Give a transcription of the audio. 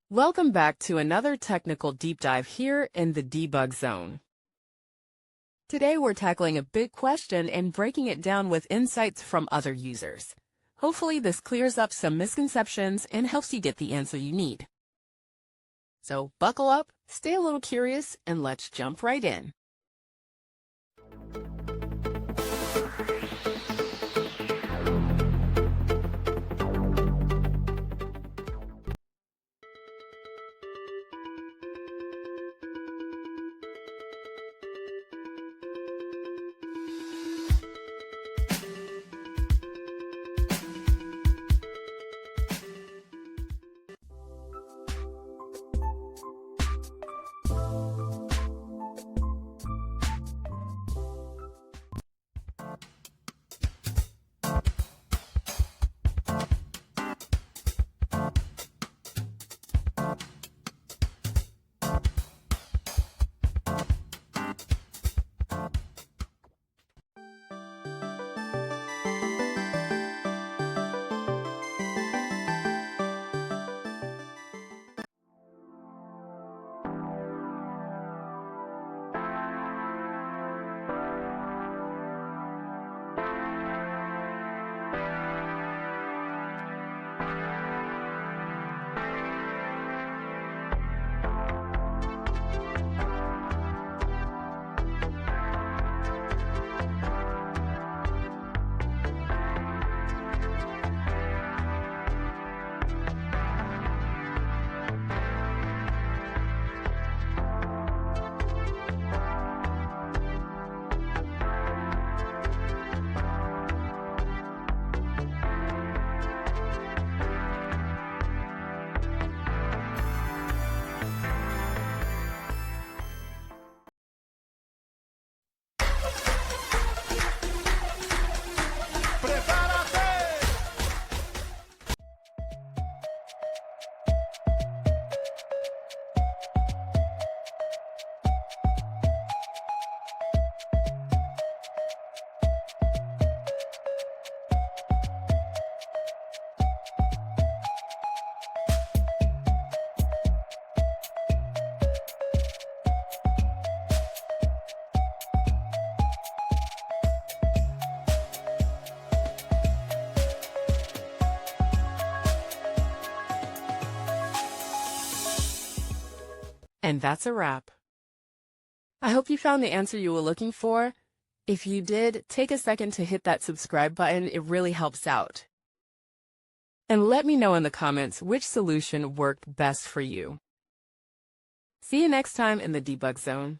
Welcome back to another technical deep dive here in the debug zone. Today we're tackling a big question and breaking it down with insights from other users. Hopefully this clears up some misconceptions and helps you get the answer you need. So buckle up, stay a little curious, and let's jump right in. And that's a wrap. I hope you found the answer you were looking for. If you did, take a second to hit that subscribe button. It really helps out. And let me know in the comments which solution worked best for you. See you next time in the debug zone.